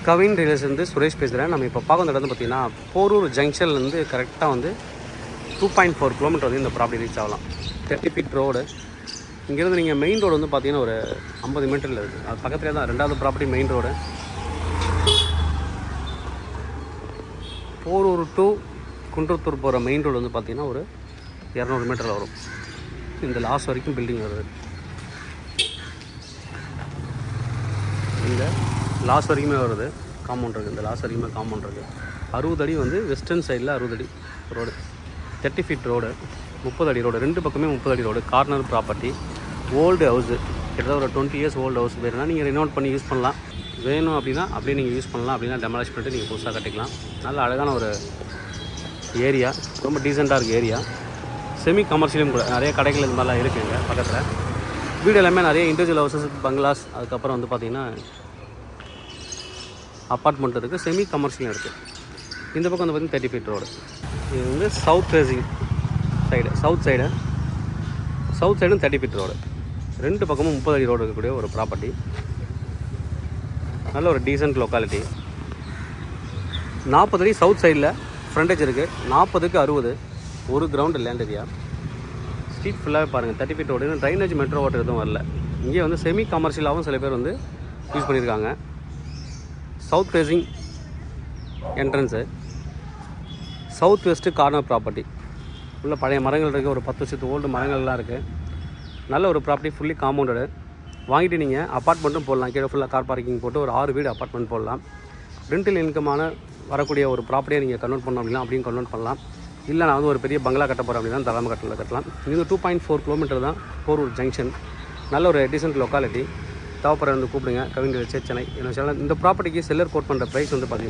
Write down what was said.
கவின் ரியல்ஸ்லேருந்து சுரேஷ் பேசுகிறேன். நம்ம இப்போ பார்க்க வந்த இடம் பார்த்தீங்கன்னா போரூர் ஜங்ஷன்லேருந்து கரெக்டாக வந்து 2.4 கிலோமீட்டர் வந்து இந்த ப்ராப்பர்ட்டி ரீச் ஆகலாம். 30 ஃபீட் ரோடு. இங்கேருந்து நீங்கள் மெயின் ரோடு வந்து பார்த்தீங்கன்னா ஒரு 50 மீட்டரில் இருக்குது. அது பக்கத்துலேயே தான் 2வது property main road. Porur to Kundrathur போகிற மெயின் ரோடு வந்து பார்த்திங்கன்னா ஒரு 200 மீட்டரில் வரும். இந்த லாஸ்ட் வரைக்கும் பில்டிங் வருது. இந்த லாஸ்ட் வரைக்குமே வருது. காம்பவுண்ட் இருக்குது. இந்த லாஸ்ட் வரைக்குமே காம்பவுண்ட் இருக்குது. 60 அடி வந்து வெஸ்டர்ன் சைடில் 60 அடி ரோடு. 30 ஃபீட் ரோடு, 30 அடி ரோடு. 2 பக்கமே 30 அடி road. Corner property. Old house, கிட்டத்தட்ட ஒரு 20 இயர்ஸ் ஓல்டு ஹவுஸ் வேணும்னா நீங்கள் ரினோட் பண்ணி யூஸ் பண்ணலாம். வேணும் அப்படின்னா அப்படியே நீங்கள் யூஸ் பண்ணலாம். அப்படின்னா டெமாலிஷ் பண்ணிட்டு நீங்கள் புதுசாக கட்டிக்கலாம். நல்ல அழகான ஒரு ஏரியா, ரொம்ப டீசெண்டாக இருக்குது ஏரியா. செமி கமர்ஷியலும் கூட நிறைய கடைகள் இந்த மாதிரிலாம் இருக்குங்க பக்கத்தில். வீடு எல்லாமே நிறைய இண்டிவிஜுவல் ஹவுசஸ், பங்களாஸ், அதுக்கப்புறம் வந்து பார்த்திங்கன்னா அப்பார்ட்மெண்ட் இருக்குது. செமி கமர்ஷியலும் இருக்குது. இந்த பக்கம் வந்து பார்த்திங்கன்னா 30 ஃபீட் ரோடு. இது வந்து சவுத் ஃபேஸிங் சைடு, சவுத் சைடும் 30 ஃபீட் ரோடு. 2 பக்கமும் 30 அடி ரோடு இருக்கக்கூடிய ஒரு ப்ராப்பர்ட்டி. நல்ல ஒரு டீசென்ட் லொக்காலிட்டி. 40 அடி சவுத் சைடில் ஃப்ரண்டேஜ் இருக்குது. 40க்கு 60 ஒரு கிரவுண்டு லேண்ட் ஏரியா. ஸ்ட்ரீட் ஃபுல்லாகவே பாருங்கள் 30 feet road. Drainage metro water எதுவும் வரல. இங்கே வந்து செமி கமர்ஷியலாகவும் சில பேர் வந்து யூஸ் பண்ணியிருக்காங்க. South facing entrance. South west corner property. உள்ள பழைய மரங்கள் இருக்குது. ஒரு 10 வருஷத்து ஓல்டு மரங்கள்லாம் இருக்குது. நல்ல ஒரு ப்ராப்பர்ட்டி. Fully compounded. வாங்கிட்டு நீங்கள் அப்பார்ட்மெண்ட்டும் போடலாம். கீழே ஃபுல்லாக கார் பார்க்கிங் போட்டு ஒரு 6 வீடு அப்பார்ட்மெண்ட் போடலாம். ரெண்டில் இன்கமான வரக்கூடிய ஒரு ப்ராப்பர்ட்டியை நீங்கள் கன்வெர்ட் பண்ணோம் அப்படின்னா அப்படின்னு கன்வெர்ட் பண்ணலாம். இல்லை நான் வந்து ஒரு பெரிய பங்களா கட்ட போகிறேன் அப்படின்னா தலாம கட்டலாம். இது 2.4 கிலோமீட்டர் தான் போரூர் ஜங்ஷன். நல்ல ஒரு டீசென்ட் லொக்காலிட்டி. தேவைப்படுற வந்து கூப்பிடுங்க. Kavin real estate Chennai. இந்த ப்ராப்பர்ட்டிக்கு செல்லர் கோட் பண்ணுற ப்ரைஸ் வந்து பார்த்தீங்கன்னா